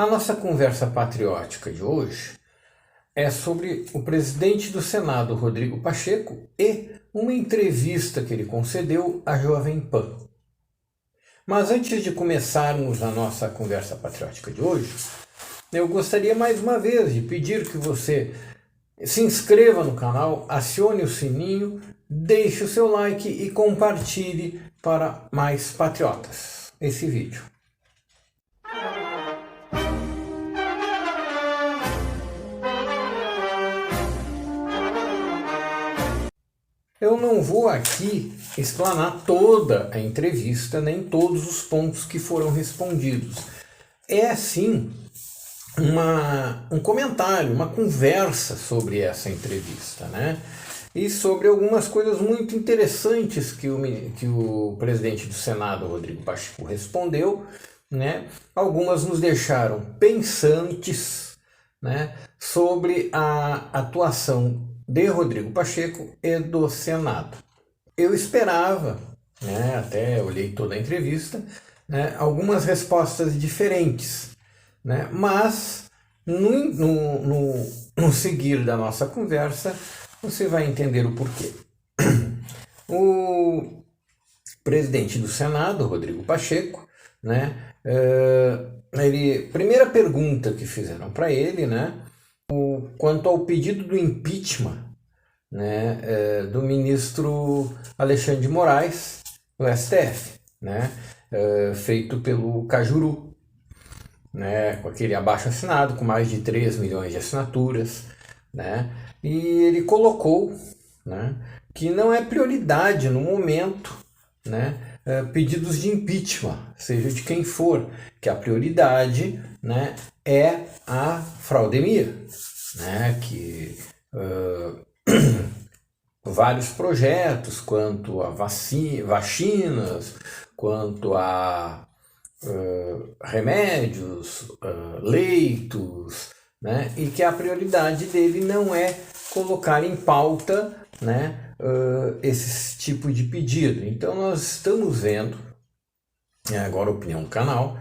A nossa conversa patriótica de hoje é sobre o presidente do Senado, Rodrigo Pacheco, e uma entrevista que ele concedeu à Jovem Pan. Mas antes de começarmos a nossa conversa patriótica de hoje, eu gostaria mais uma vez de pedir que você se inscreva no canal, acione o sininho, deixe o seu like e compartilhe para mais patriotas esse vídeo. Eu não vou aqui explanar toda a entrevista, nem todos os pontos que foram respondidos. É sim um comentário, uma conversa sobre essa entrevista, né? E sobre algumas coisas muito interessantes que o presidente do Senado, Rodrigo Pacheco, respondeu, né? Algumas nos deixaram pensantes, né, sobre a atuação de Rodrigo Pacheco e do Senado. Eu esperava, né, até olhei toda a entrevista, né, algumas respostas diferentes, né, mas no seguir da nossa conversa você vai entender o porquê. O presidente do Senado, Rodrigo Pacheco, né, primeira pergunta que fizeram para ele, né, quanto ao pedido do impeachment, né, do ministro Alexandre de Moraes, do STF, né, feito pelo Cajuru, né, com aquele abaixo-assinado, com mais de 3 milhões de assinaturas, né, e ele colocou, né, que não é prioridade no momento, né, pedidos de impeachment, seja de quem for, que a prioridade, né, é a fraudemia, né, que vários projetos quanto a vacinas, quanto a remédios, leitos, né, e que a prioridade dele não é colocar em pauta, né, esse tipo de pedido. Então nós estamos vendo, agora a opinião do canal,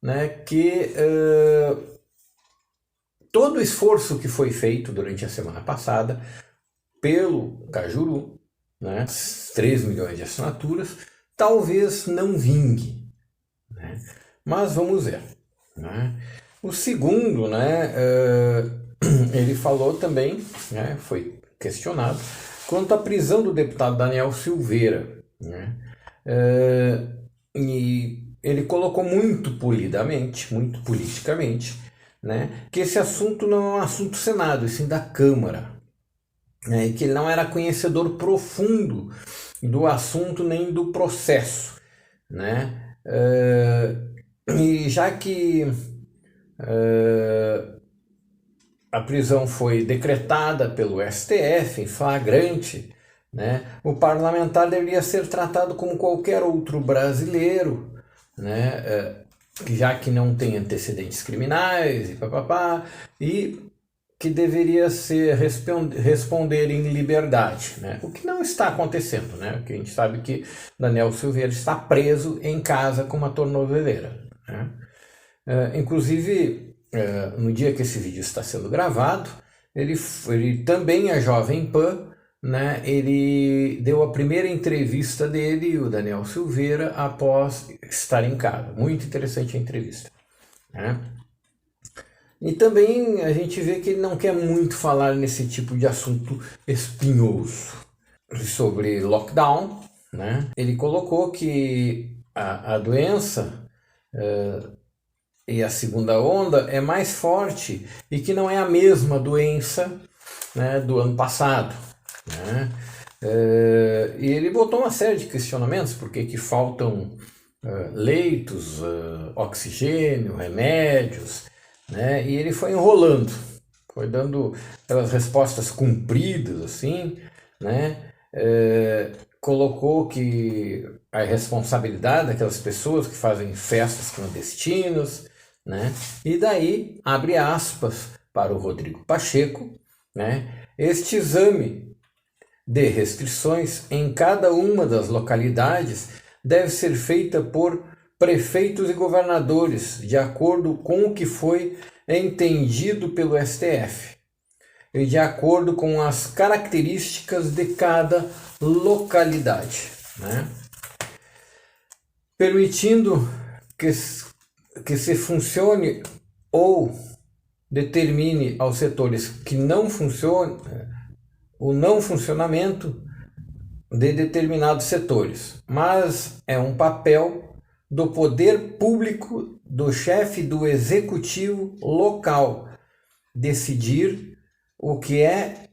né, que todo o esforço que foi feito durante a semana passada pelo Cajuru, né, 3 milhões de assinaturas, talvez não vingue, né? Mas vamos ver, né? O segundo, né, ele falou também, né, foi questionado quanto à prisão do deputado Daniel Silveira, né? E ele colocou muito polidamente, muito politicamente, né, que esse assunto não é um assunto do Senado, e sim da Câmara, né, e que ele não era conhecedor profundo do assunto nem do processo, né? E já que a prisão foi decretada pelo STF em flagrante, né, o parlamentar deveria ser tratado como qualquer outro brasileiro, né, já que não tem antecedentes criminais e que deveria responder em liberdade, né? O que não está acontecendo, né? Porque a gente sabe que Daniel Silveira está preso em casa com uma tornozeleira, né? Inclusive, no dia que esse vídeo está sendo gravado, ele também é Jovem Pan, né? Ele deu a primeira entrevista dele, o Daniel Silveira, após estar em casa. Muito interessante a entrevista, né? E também a gente vê que ele não quer muito falar nesse tipo de assunto espinhoso. Sobre lockdown, né? Ele colocou que a doença e a segunda onda é mais forte e que não é a mesma doença, né, do ano passado, né? E ele botou uma série de questionamentos, porque que faltam leitos, oxigênio, remédios, né? E ele foi enrolando, foi dando aquelas respostas compridas, assim, né? Colocou que a responsabilidade daquelas pessoas que fazem festas clandestinas, né? E daí, abre aspas para o Rodrigo Pacheco, né? Este exame de restrições em cada uma das localidades deve ser feita por prefeitos e governadores, de acordo com o que foi entendido pelo STF e de acordo com as características de cada localidade, né? Permitindo que se funcione ou determine aos setores que não funcionam o não funcionamento de determinados setores, mas é um papel do poder público, do chefe do executivo local, decidir o que é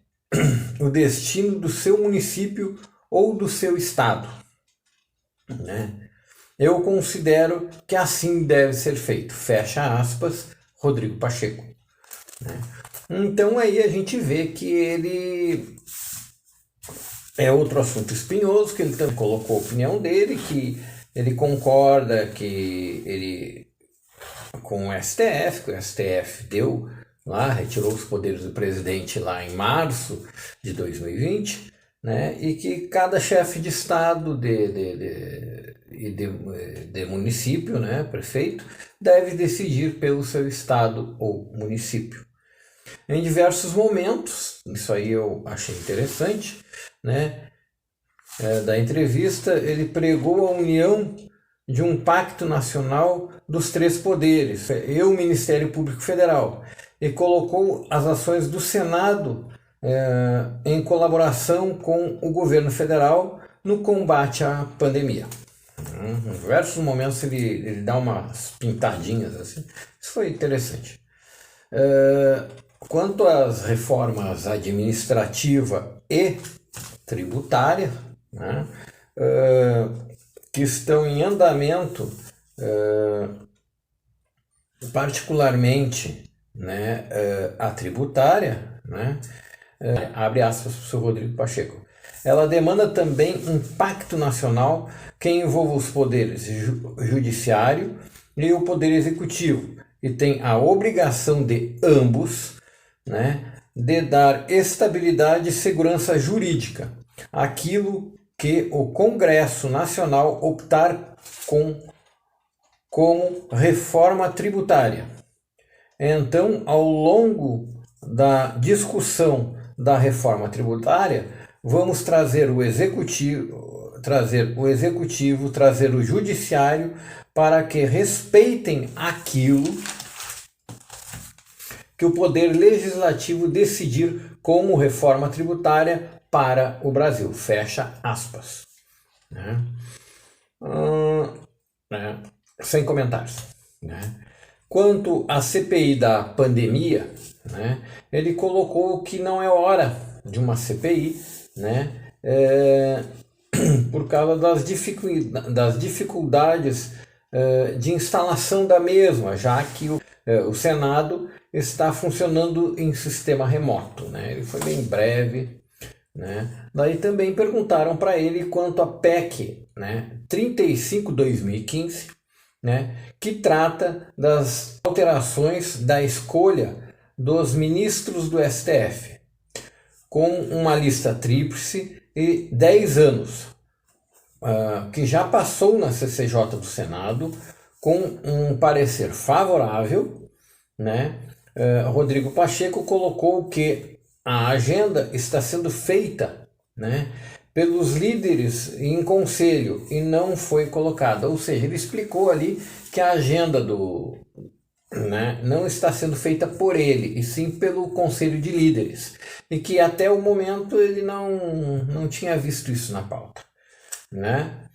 o destino do seu município ou do seu estado, né? Eu considero que assim deve ser feito, fecha aspas, Rodrigo Pacheco, né? Então aí a gente vê que ele é outro assunto espinhoso, que ele também colocou a opinião dele, que ele concorda que ele com o STF, que o STF deu lá, retirou os poderes do presidente lá em março de 2020, né? E que cada chefe de estado de município, né, prefeito, deve decidir pelo seu estado ou município. Em diversos momentos, isso aí eu achei interessante, né? Da entrevista, ele pregou a união de um pacto nacional dos três poderes, e o Ministério Público Federal, e colocou as ações do Senado em colaboração com o governo federal no combate à pandemia. Em diversos momentos ele dá umas pintadinhas assim, isso foi interessante. Quanto às reformas administrativa e tributária, né, que estão em andamento, particularmente, né, a tributária, né, abre aspas para o seu Rodrigo Pacheco. Ela demanda também um pacto nacional que envolva os poderes judiciário e o poder executivo, e tem a obrigação de ambos, né, de dar estabilidade e segurança jurídica, aquilo que o Congresso Nacional optar como reforma tributária. Então, ao longo da discussão da reforma tributária, vamos trazer o executivo, trazer o judiciário para que respeitem aquilo que o poder legislativo decidir como reforma tributária para o Brasil. Fecha aspas. Né? Sem comentários. Né? Quanto à CPI da pandemia, né, ele colocou que não é hora de uma CPI, né, por causa das dificuldades de instalação da mesma, já que o Senado está funcionando em sistema remoto, né? Ele foi bem breve, né? Daí também perguntaram para ele quanto à PEC, né, 35/2015, né, que trata das alterações da escolha dos ministros do STF, com uma lista tríplice e 10 anos, que já passou na CCJ do Senado com um parecer favorável, né? Rodrigo Pacheco colocou que a agenda está sendo feita, né, pelos líderes em conselho e não foi colocada. Ou seja, ele explicou ali que a agenda né, não está sendo feita por ele, e sim pelo conselho de líderes. E que até o momento ele não tinha visto isso na pauta. Né?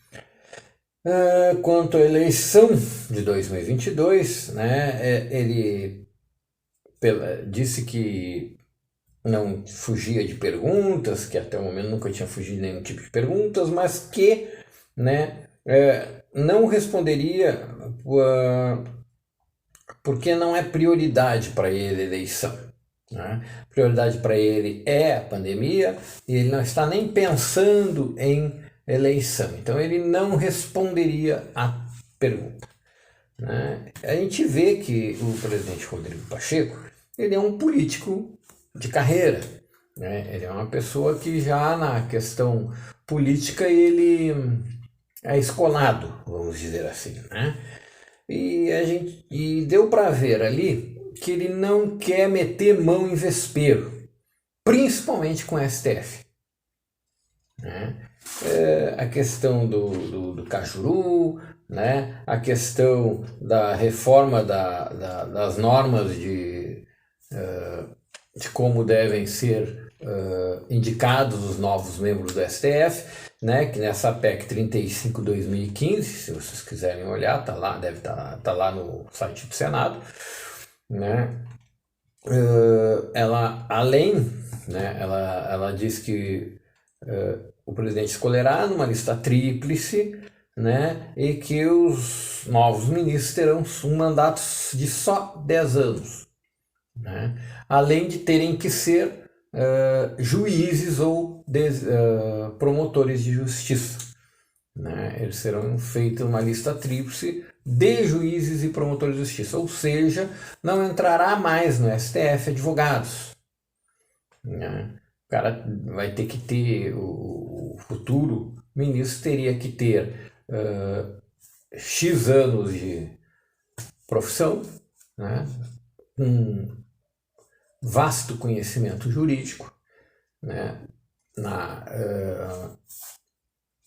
Quanto à eleição de 2022, né, ele disse que não fugia de perguntas, que até o momento nunca tinha fugido de nenhum tipo de perguntas, mas que, né, não responderia porque não é prioridade para ele a eleição. Né? Prioridade para ele é a pandemia e ele não está nem pensando em eleição. Então ele não responderia à pergunta. Né? A gente vê que o presidente Rodrigo Pacheco, ele é um político de carreira, né? Ele é uma pessoa que já na questão política ele escolado, vamos dizer assim, né? E deu para ver ali que ele não quer meter mão em vespeiro, principalmente com o STF, né? A questão do Cajuru, né? A questão da reforma das normas de como devem ser indicados os novos membros do STF, né? Que nessa PEC 35/2015, se vocês quiserem olhar, tá lá, deve tá lá no site do Senado, né? Ela além, né? Ela diz que o presidente escolherá numa lista tríplice, né? E que os novos ministros terão um mandato de só 10 anos, né? Além de terem que ser juízes ou promotores de justiça, né? Eles serão feitos uma lista tríplice de juízes e promotores de justiça, ou seja, não entrará mais no STF advogados, né? O cara vai ter que ter, o futuro ministro teria que ter X anos de profissão, né? Um vasto conhecimento jurídico, né?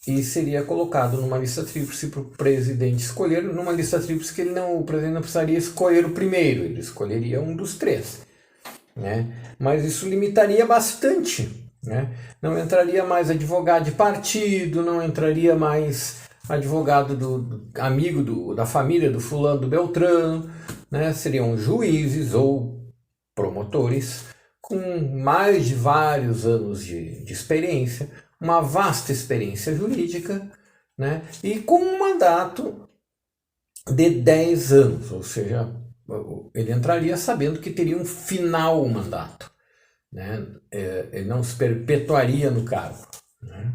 E seria colocado numa lista tríplice para o presidente escolher, numa lista tríplice que o presidente não precisaria escolher o primeiro, ele escolheria um dos três, né? Mas isso limitaria bastante, né? Não entraria mais advogado de partido, não entraria mais advogado amigo da família do fulano, do Beltrano, né? Seriam juízes ou promotores com mais de vários anos de experiência, uma vasta experiência jurídica, né? E com um mandato de 10 anos, ou seja, ele entraria sabendo que teria um final mandato, né? Ele não se perpetuaria no cargo, né?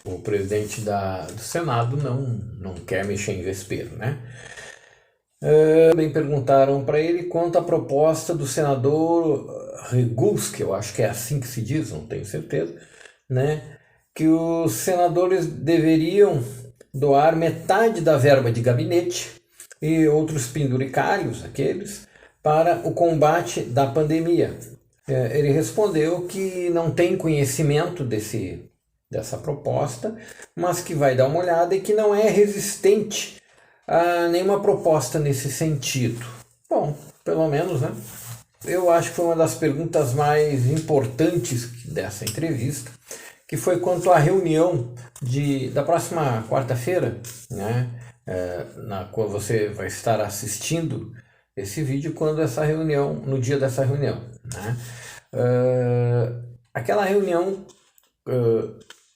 O presidente do Senado não quer mexer em vespeiro, né? Também perguntaram para ele quanto à proposta do senador Regulski, eu acho que é assim que se diz, não tenho certeza, né? Que os senadores deveriam doar metade da verba de gabinete e outros penduricários, aqueles, para o combate da pandemia. Ele respondeu que não tem conhecimento dessa proposta, mas que vai dar uma olhada e que não é resistente a nenhuma proposta nesse sentido. Bom, pelo menos, né? Eu acho que foi uma das perguntas mais importantes dessa entrevista, que foi quanto à reunião da próxima quarta-feira, né? Na qual você vai estar assistindo esse vídeo no dia dessa reunião, né? Aquela reunião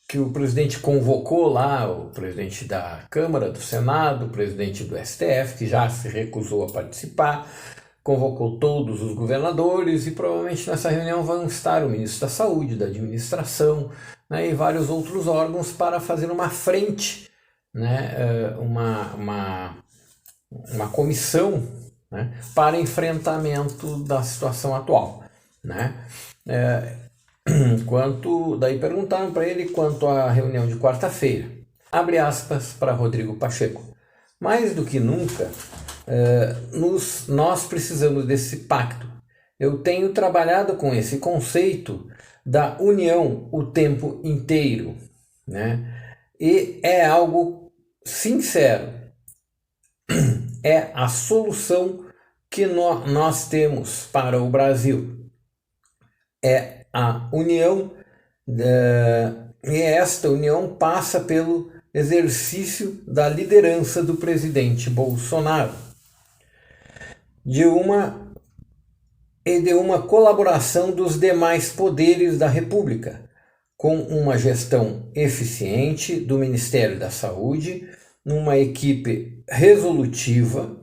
que o presidente convocou lá, o presidente da Câmara, do Senado, o presidente do STF, que já se recusou a participar, convocou todos os governadores e provavelmente nessa reunião vão estar o ministro da Saúde, da Administração, né, e vários outros órgãos para fazer uma frente, né, uma comissão, né, para enfrentamento da situação atual, né? Daí perguntaram para ele quanto à reunião de quarta-feira. Abre aspas para Rodrigo Pacheco. Mais do que nunca, nós precisamos desse pacto. Eu tenho trabalhado com esse conceito da união o tempo inteiro, né? E é algo sincero. É a solução que nós temos para o Brasil. É a união, e esta união passa pelo exercício da liderança do presidente Bolsonaro, de uma colaboração dos demais poderes da República, com uma gestão eficiente do Ministério da Saúde, numa equipe resolutiva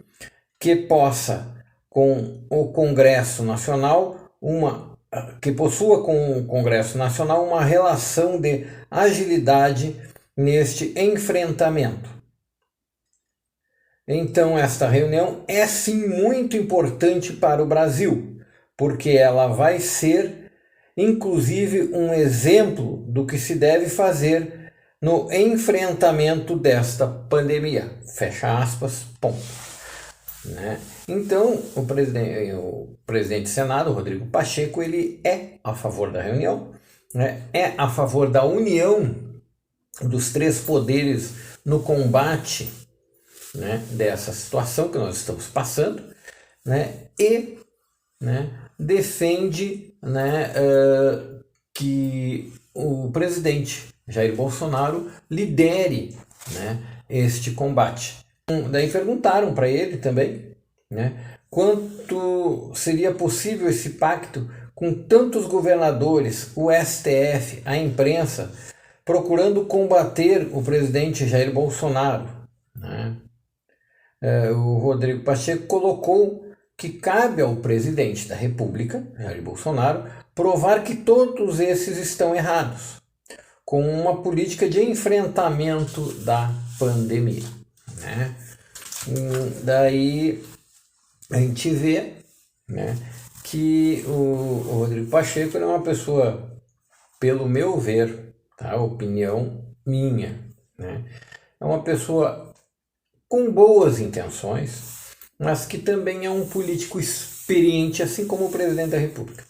que possa, com o Congresso Nacional, que possua com o Congresso Nacional uma relação de agilidade neste enfrentamento. Então, esta reunião é sim muito importante para o Brasil, porque ela vai ser, inclusive, um exemplo do que se deve fazer no enfrentamento desta pandemia. Fecha aspas, ponto. Né? Então, o presidente do Senado, Rodrigo Pacheco, ele é a favor da reunião, né? É a favor da união dos três poderes no combate, né, dessa situação que nós estamos passando, né? E, né, defende, né, que o presidente Jair Bolsonaro lidere, né, este combate. Daí perguntaram para ele também, né, quanto seria possível esse pacto com tantos governadores, o STF, a imprensa, procurando combater o presidente Jair Bolsonaro, né? O Rodrigo Pacheco colocou que cabe ao presidente da República, Jair Bolsonaro, provar que todos esses estão errados, com uma política de enfrentamento da pandemia, né? Daí a gente vê, né, que o Rodrigo Pacheco é uma pessoa, pelo meu ver, tá, opinião minha, né, é uma pessoa com boas intenções, mas que também é um político experiente, assim como o presidente da República,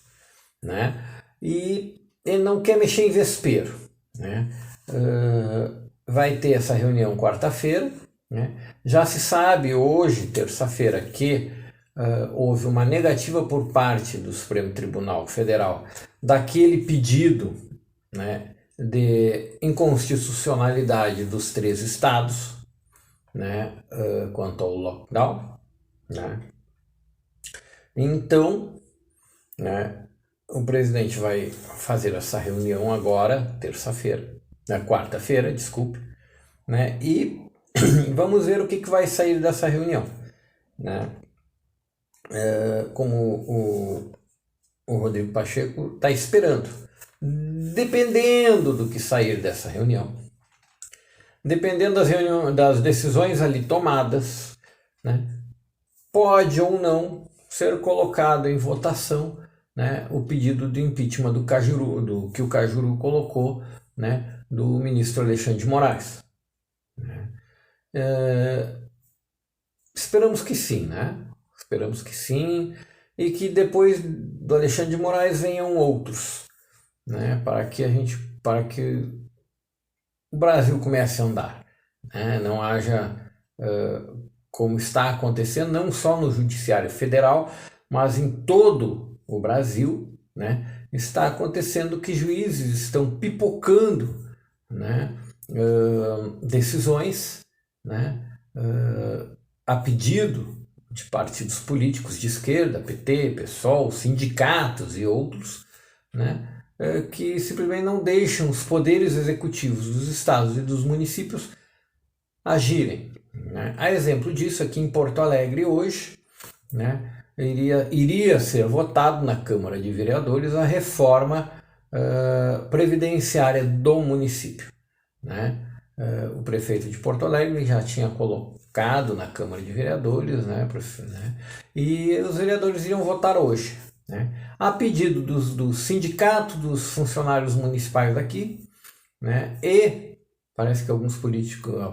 né? E ele não quer mexer em vespeiro, né? Vai ter essa reunião quarta-feira, né? Já se sabe hoje, terça-feira, que houve uma negativa por parte do Supremo Tribunal Federal daquele pedido, né, de inconstitucionalidade dos 3 estados, né, quanto ao lockdown, né? Então, né, o presidente vai fazer essa reunião agora, terça-feira, na quarta-feira, desculpe, né? E vamos ver o que vai sair dessa reunião, né? Como o Rodrigo Pacheco está esperando, dependendo do que sair dessa reunião, dependendo das decisões ali tomadas, né, pode ou não ser colocado em votação, né, o pedido de impeachment do Cajuru, que o Cajuru colocou, né, do ministro Alexandre de Moraes. Né? Esperamos que sim, né? Esperamos que sim, e que depois do Alexandre de Moraes venham outros, né, para que o Brasil comece a andar, né? Não haja, como está acontecendo, não só no Judiciário Federal, mas em todo o Brasil, né? Está acontecendo que juízes estão pipocando, né, decisões, né, a pedido de partidos políticos de esquerda, PT, PSOL, sindicatos e outros, né, que simplesmente não deixam os poderes executivos dos estados e dos municípios agirem, né? A exemplo disso, aqui em Porto Alegre hoje, né, iria ser votado na Câmara de Vereadores a reforma previdenciária do município, né? O prefeito de Porto Alegre já tinha colocado na Câmara de Vereadores, né, e os vereadores iriam votar hoje, né, a pedido do sindicato dos funcionários municipais daqui, né, e parece que alguns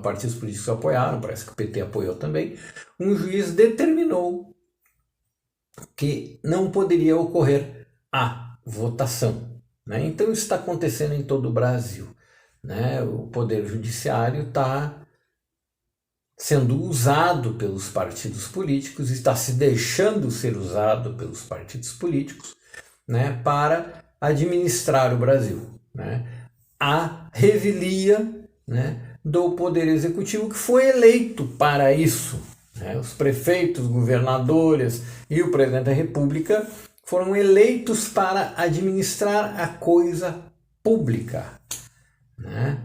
partidos políticos apoiaram, parece que o PT apoiou também. Um juiz determinou que não poderia ocorrer a votação, né? Então isso está acontecendo em todo o Brasil, né? O poder judiciário está sendo usado pelos partidos políticos, está se deixando ser usado pelos partidos políticos, né, para administrar o Brasil, né? A revelia, né, do poder executivo, que foi eleito para isso, né? Os prefeitos, governadores e o presidente da República foram eleitos para administrar a coisa pública, né?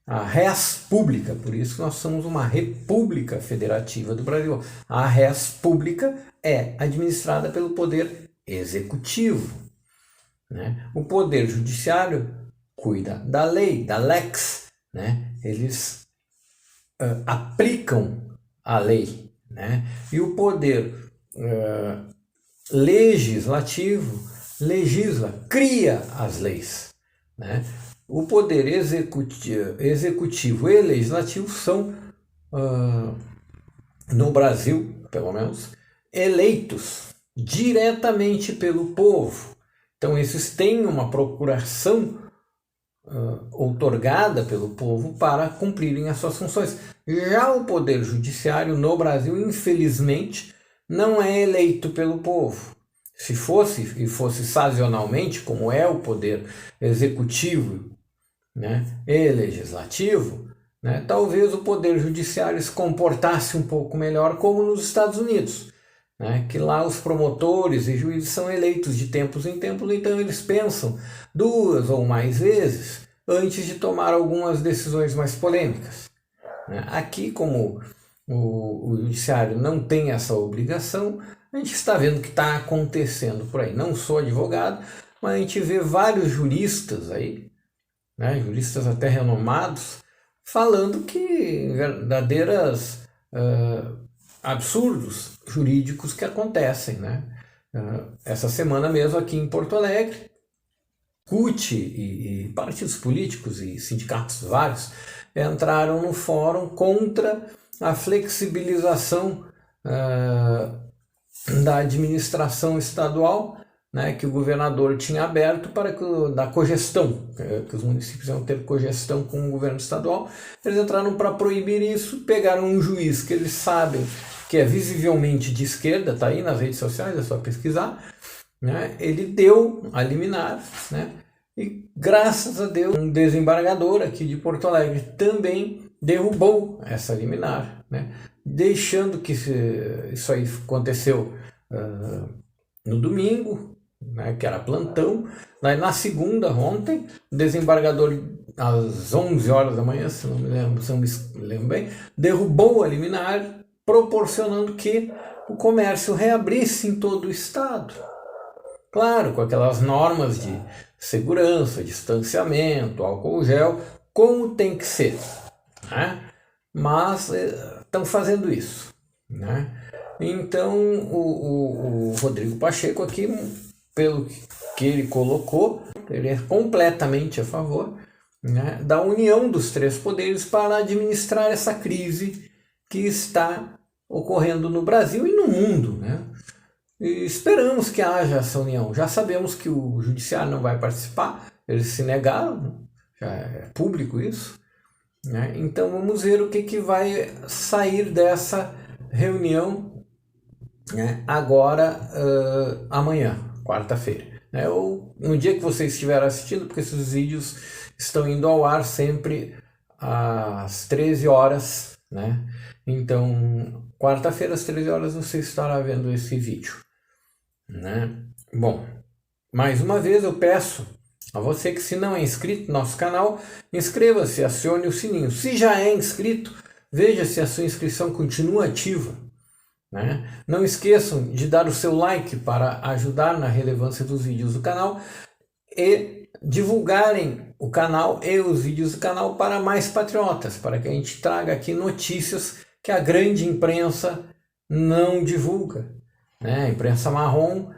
A res pública, por isso que nós somos uma república federativa do Brasil. A res pública é administrada pelo poder executivo, né? O poder judiciário cuida da lei, da lex, né? Eles aplicam a lei, né? E o poder legislativo legisla, cria as leis, né? o poder executivo e legislativo são, no Brasil, pelo menos, eleitos diretamente pelo povo. Então, esses têm uma procuração outorgada pelo povo para cumprirem as suas funções. Já o poder judiciário no Brasil, infelizmente, não é eleito pelo povo. Se fosse, e fosse sazonalmente, como é o poder executivo, né, e legislativo, né, talvez o poder judiciário se comportasse um pouco melhor, como nos Estados Unidos, né, que lá os promotores e juízes são eleitos de tempos em tempos, então eles pensam 2 ou mais vezes antes de tomar algumas decisões mais polêmicas. Né. Aqui, como o judiciário não tem essa obrigação, a gente está vendo o que está acontecendo por aí. Não sou advogado, mas a gente vê vários juristas aí, né, juristas até renomados, falando que verdadeiras absurdos jurídicos que acontecem, né? Essa semana mesmo aqui em Porto Alegre, CUT e partidos políticos e sindicatos vários entraram no fórum contra a flexibilização da administração estadual, né, que o governador tinha aberto para da cogestão, que os municípios iam ter cogestão com o governo estadual. Eles entraram para proibir isso, pegaram um juiz que eles sabem que é visivelmente de esquerda, está aí nas redes sociais, é só pesquisar, né, ele deu a liminar, né, e graças a Deus um desembargador aqui de Porto Alegre também derrubou essa liminar, né, deixando que isso aí aconteceu no domingo, né, que era plantão. Daí, na segunda, ontem, o desembargador, às 11 horas da manhã, se não me lembro bem, derrubou a liminar, proporcionando que o comércio reabrisse em todo o estado. Claro, com aquelas normas de segurança, distanciamento, álcool gel, como tem que ser, né? Mas estão fazendo isso, né? Então, o Rodrigo Pacheco aqui, pelo que ele colocou, ele é completamente a favor, né, da união dos 3 poderes para administrar essa crise que está ocorrendo no Brasil e no mundo, né? E esperamos que haja essa união. Já sabemos que o judiciário não vai participar, eles se negaram, né? Já é público isso, né? Então vamos ver o que vai sair dessa reunião, né, agora, amanhã, quarta-feira, né, ou no dia que vocês estiverem assistindo, porque esses vídeos estão indo ao ar sempre às 13 horas, né? Então, quarta-feira às 13 horas você estará vendo esse vídeo, né? Bom, mais uma vez eu peço a você que, se não é inscrito no nosso canal, inscreva-se, acione o sininho. Se já é inscrito, veja se a sua inscrição continua ativa, né? Não esqueçam de dar o seu like para ajudar na relevância dos vídeos do canal e divulgarem o canal e os vídeos do canal para mais patriotas, para que a gente traga aqui notícias que a grande imprensa não divulga, né? A imprensa marrom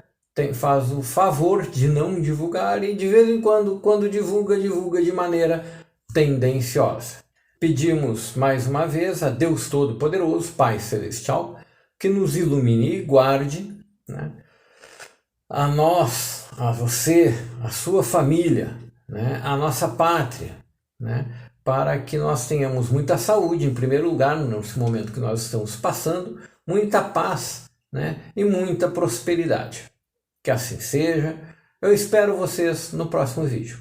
faz o favor de não divulgar e, de vez em quando divulga de maneira tendenciosa. Pedimos mais uma vez a Deus Todo-Poderoso, Pai Celestial, que nos ilumine e guarde, né, a nós, a você, a sua família, né, a nossa pátria, né, para que nós tenhamos muita saúde, em primeiro lugar, nesse momento que nós estamos passando, muita paz, né, e muita prosperidade. Que assim seja. Eu espero vocês no próximo vídeo.